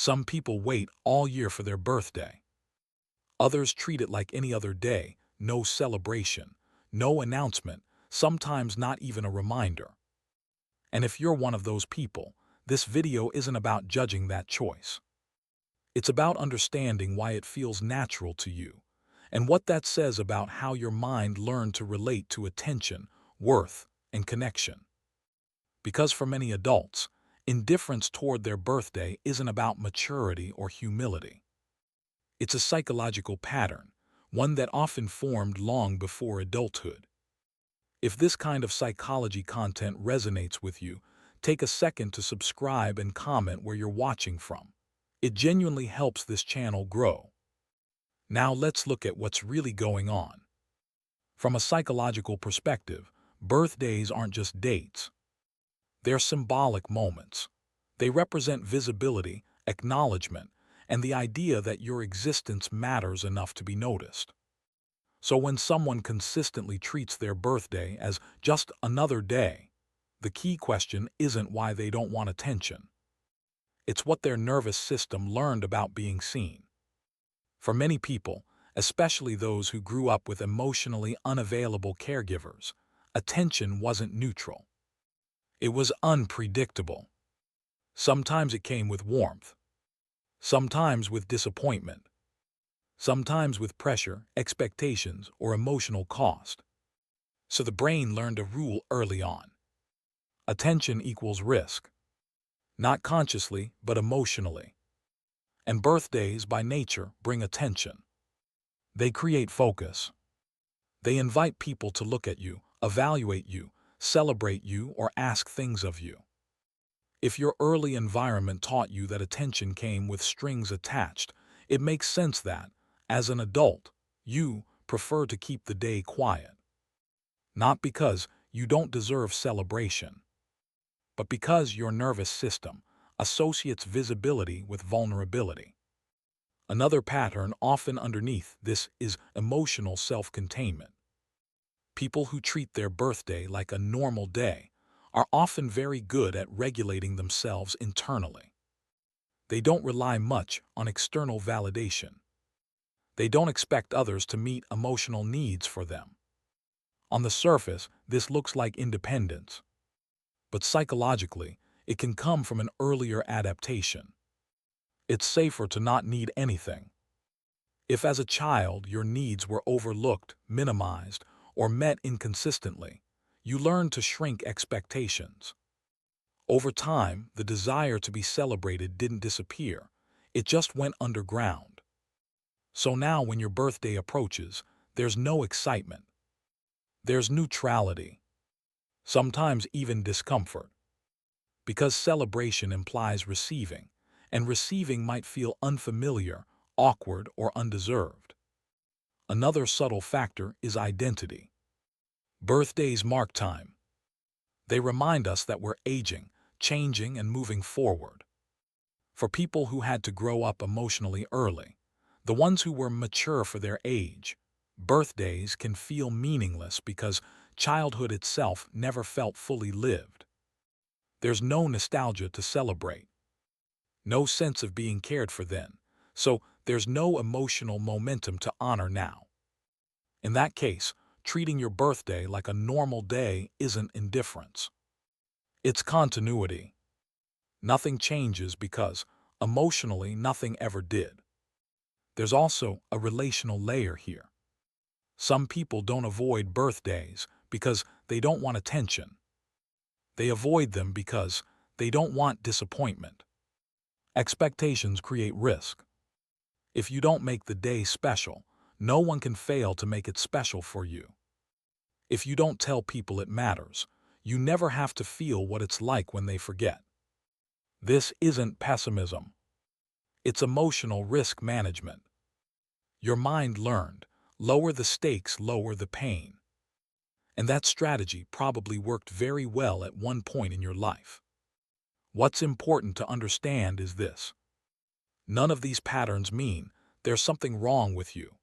Some people wait all year for their birthday. Others treat it like any other day, no celebration, no announcement, sometimes not even a reminder. And if you're one of those people, this video isn't about judging that choice. It's about understanding why it feels natural to you, and what that says about how your mind learned to relate to attention, worth, and connection. Because for many adults, indifference toward their birthday isn't about maturity or humility. It's a psychological pattern, one that often formed long before adulthood. If this kind of psychology content resonates with you, take a second to subscribe and comment where you're watching from. It genuinely helps this channel grow. Now let's look at what's really going on. From a psychological perspective, birthdays aren't just dates. They're symbolic moments. They represent visibility, acknowledgement, and the idea that your existence matters enough to be noticed. So when someone consistently treats their birthday as just another day, the key question isn't why they don't want attention. It's what their nervous system learned about being seen. For many people, especially those who grew up with emotionally unavailable caregivers, attention wasn't neutral. It was unpredictable. Sometimes it came with warmth, sometimes with disappointment, sometimes with pressure, expectations, or emotional cost. So the brain learned a rule early on. Attention equals risk. Not consciously, but emotionally. And birthdays, by nature, bring attention. They create focus. They invite people to look at you, evaluate you, celebrate you, or ask things of you. If your early environment taught you that attention came with strings attached, it makes sense that, as an adult, you prefer to keep the day quiet. Not because you don't deserve celebration, but because your nervous system associates visibility with vulnerability. Another pattern often underneath this is emotional self-containment. People who treat their birthday like a normal day are often very good at regulating themselves internally. They don't rely much on external validation. They don't expect others to meet emotional needs for them. On the surface, this looks like independence. But psychologically, it can come from an earlier adaptation. It's safer to not need anything. If as a child your needs were overlooked, minimized, or met inconsistently, you learn to shrink expectations. Over time, the desire to be celebrated didn't disappear, it just went underground. So now when your birthday approaches, there's no excitement. There's neutrality, sometimes even discomfort. Because celebration implies receiving, and receiving might feel unfamiliar, awkward, or undeserved. Another subtle factor is identity. Birthdays mark time. They remind us that we're aging, changing, and moving forward. For people who had to grow up emotionally early, the ones who were mature for their age, birthdays can feel meaningless because childhood itself never felt fully lived. There's no nostalgia to celebrate, no sense of being cared for then, so there's no emotional momentum to honor now. In that case, treating your birthday like a normal day isn't indifference. It's continuity. Nothing changes because, emotionally, nothing ever did. There's also a relational layer here. Some people don't avoid birthdays because they don't want attention. They avoid them because they don't want disappointment. Expectations create risk. If you don't make the day special, no one can fail to make it special for you. If you don't tell people it matters, you never have to feel what it's like when they forget. This isn't pessimism. It's emotional risk management. Your mind learned, lower the stakes, lower the pain. And that strategy probably worked very well at one point in your life. What's important to understand is this. None of these patterns mean there's something wrong with you.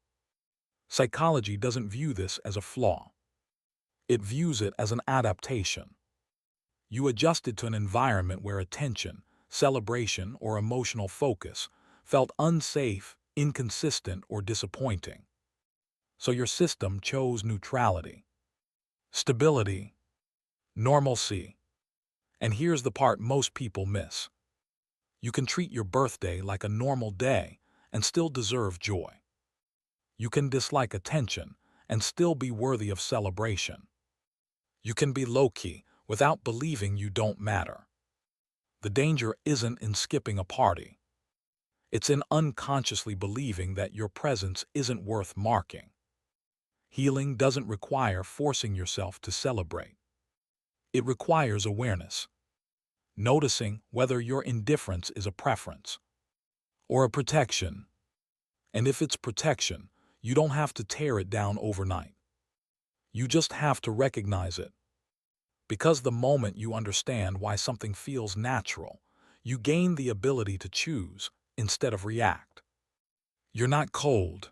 Psychology doesn't view this as a flaw. It views it as an adaptation. You adjusted to an environment where attention, celebration, or emotional focus felt unsafe, inconsistent, or disappointing. So your system chose neutrality, stability, normalcy. And here's the part most people miss. You can treat your birthday like a normal day and still deserve joy. You can dislike attention and still be worthy of celebration. You can be low-key without believing you don't matter. The danger isn't in skipping a party. It's in unconsciously believing that your presence isn't worth marking. Healing doesn't require forcing yourself to celebrate. It requires awareness, noticing whether your indifference is a preference or a protection. And if it's protection, you don't have to tear it down overnight. You just have to recognize it. Because the moment you understand why something feels natural, you gain the ability to choose instead of react. You're not cold.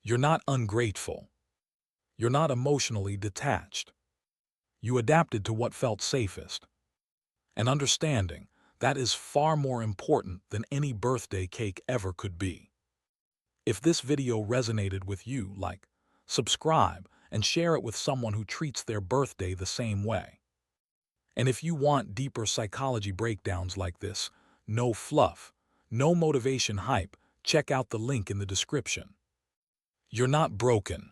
You're not ungrateful. You're not emotionally detached. You adapted to what felt safest. And understanding that is far more important than any birthday cake ever could be. If this video resonated with you, like, subscribe, and share it with someone who treats their birthday the same way. And if you want deeper psychology breakdowns like this, no fluff, no motivation hype, check out the link in the description. You're not broken.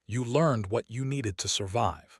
You learned what you needed to survive.